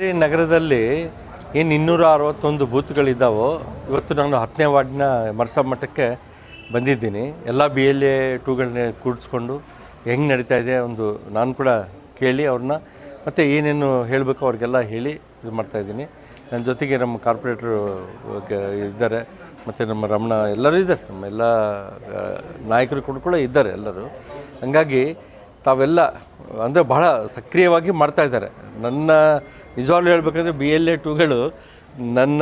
ಈ ನಗರದಲ್ಲಿ ಏನು 261 ಬೂತ್ಗಳಿದ್ದಾವೋ ಇವತ್ತು ನಾನು 10ನೇ ವಾರ್ಡ್ನ ಮರಸಾ ಮಠಕ್ಕೆ ಬಂದಿದ್ದೀನಿ. ಎಲ್ಲ BLA 2ಗಳನ್ನ ಕೂಡಿಸ್ಕೊಂಡು ಹೆಂಗೆ ನಡೀತಾ ಇದೆ ಒಂದು ನಾನು ಕೂಡ ಕೇಳಿ ಅವ್ರನ್ನ ಮತ್ತು ಏನೇನು ಹೇಳಬೇಕು ಅವ್ರಿಗೆಲ್ಲ ಹೇಳಿ ಇದು ಮಾಡ್ತಾಯಿದ್ದೀನಿ. ನನ್ನ ಜೊತೆಗೆ ನಮ್ಮ ಕಾರ್ಪೊರೇಟ್ರು ಇದ್ದಾರೆ ಮತ್ತು ನಮ್ಮ ರಮಣ ಎಲ್ಲರೂ ಇದ್ದಾರೆ, ನಮ್ಮ ಎಲ್ಲ ನಾಯಕರು ಕೂಡ ಇದ್ದಾರೆ ಎಲ್ಲರೂ. ಹಂಗಾಗಿ ತಾವೆಲ್ಲ ಅಂದರೆ ಬಹಳ ಸಕ್ರಿಯವಾಗಿ ಮಾಡ್ತಾಯಿದ್ದಾರೆ. ನನ್ನ ನಿಜವಾಗ್ಲೂ ಹೇಳಬೇಕಂದ್ರೆ BLA 2ಗಳು ನನ್ನ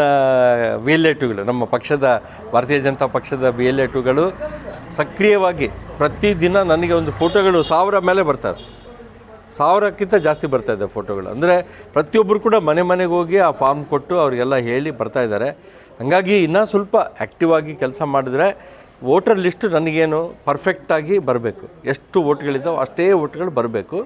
BLA 2ಗಳು ನಮ್ಮ ಪಕ್ಷದ ಭಾರತೀಯ ಜನತಾ ಪಕ್ಷದ BLA 2ಗಳು ಸಕ್ರಿಯವಾಗಿ ಪ್ರತಿದಿನ ನನಗೆ ಒಂದು ಫೋಟೋಗಳು 1000 ಮೇಲೆ ಬರ್ತಾರೆ, 1000ಕ್ಕಿಂತ ಜಾಸ್ತಿ ಬರ್ತಾಯಿದೆ ಫೋಟೋಗಳು. ಅಂದರೆ ಪ್ರತಿಯೊಬ್ಬರು ಕೂಡ ಮನೆಗೆ ಹೋಗಿ ಆ ಫಾರ್ಮ್ ಕೊಟ್ಟು ಅವರಿಗೆಲ್ಲ ಹೇಳಿ ಬರ್ತಾಯಿದ್ದಾರೆ. ಹಾಗಾಗಿ ಇನ್ನೂ ಸ್ವಲ್ಪ ಆ್ಯಕ್ಟಿವ್ ಆಗಿ ಕೆಲಸ ಮಾಡಿದ್ರೆ ವೋಟರ್ ಲಿಸ್ಟು ನನಗೇನು ಪರ್ಫೆಕ್ಟಾಗಿ ಬರಬೇಕು. ಎಷ್ಟು ವೋಟ್ಗಳಿದ್ದಾವೆ ಅಷ್ಟೇ ವೋಟ್ಗಳು ಬರಬೇಕು.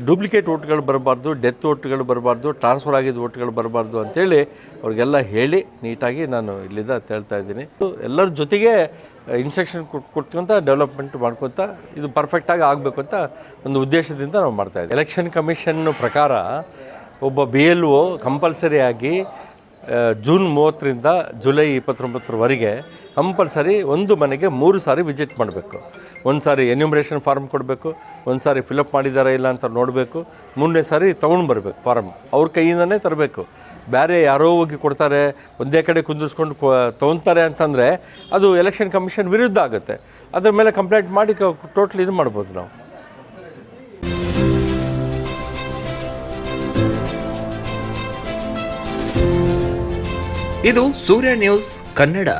ಡೂಪ್ಲಿಕೇಟ್ ವೋಟ್ಗಳು ಬರಬಾರ್ದು, ಡೆತ್ ವೋಟ್ಗಳು ಬರಬಾರ್ದು, ಟ್ರಾನ್ಸ್ಫರ್ ಆಗಿದ್ದ ವೋಟ್ಗಳು ಬರಬಾರ್ದು ಅಂಥೇಳಿ ಅವ್ರಿಗೆಲ್ಲ ಹೇಳಿ ನೀಟಾಗಿ ನಾನು ಇಲ್ಲಿಂದ ಹೇಳ್ತಾ ಇದ್ದೀನಿ. ಎಲ್ಲರ ಜೊತೆಗೆ ಇನ್ಸ್ಟ್ರಕ್ಷನ್ ಕೊಟ್ಕೊಂತ ಡೆವಲಪ್ಮೆಂಟ್ ಮಾಡ್ಕೊತ ಇದು ಪರ್ಫೆಕ್ಟಾಗಿ ಆಗಬೇಕು ಅಂತ ಒಂದು ಉದ್ದೇಶದಿಂದ ನಾವು ಮಾಡ್ತಾಯಿದ್ದೀವಿ. ಎಲೆಕ್ಷನ್ ಕಮಿಷನ್ ಪ್ರಕಾರ ಒಬ್ಬ BLO ಕಂಪಲ್ಸರಿಯಾಗಿ ಜೂನ್ 30ರಿಂದ ಜುಲೈ 29ರವರೆಗೆ ಕಂಪಲ್ಸರಿ ಒಂದು ಮನೆಗೆ 3 ಸಾರಿ ವಿಸಿಟ್ ಮಾಡಬೇಕು. ಒಂದು ಸಾರಿ ಎನ್ಯುಮರೇಷನ್ ಫಾರ್ಮ್ ಕೊಡಬೇಕು, ಒಂದು ಸಾರಿ ಫಿಲಪ್ ಮಾಡಿದಾರಾ ಇಲ್ಲ ಅಂತ ನೋಡಬೇಕು, 3ನೇ ಸಾರಿ ತೊಗೊಂಡು ಬರಬೇಕು ಫಾರ್ಮ್, ಅವ್ರ ಕೈಯಿಂದನೇ ತರಬೇಕು. ಬೇರೆ ಯಾರೋ ಹೋಗಿ ಕೊಡ್ತಾರೆ, ಒಂದೇ ಕಡೆ ಕುಂದಿಸ್ಕೊಂಡು ತೊಗೊತಾರೆ ಅಂತಂದರೆ ಅದು ಎಲೆಕ್ಷನ್ ಕಮಿಷನ್ ವಿರುದ್ಧ ಆಗುತ್ತೆ. ಅದ್ರ ಮೇಲೆ ಕಂಪ್ಲೇಂಟ್ ಮಾಡಿ ಟೋಟ್ಲಿ ಇದು ಮಾಡ್ಬೋದು ನಾವು. ಇದು ಸೂರ್ಯ ನ್ಯೂಸ್ ಕನ್ನಡ.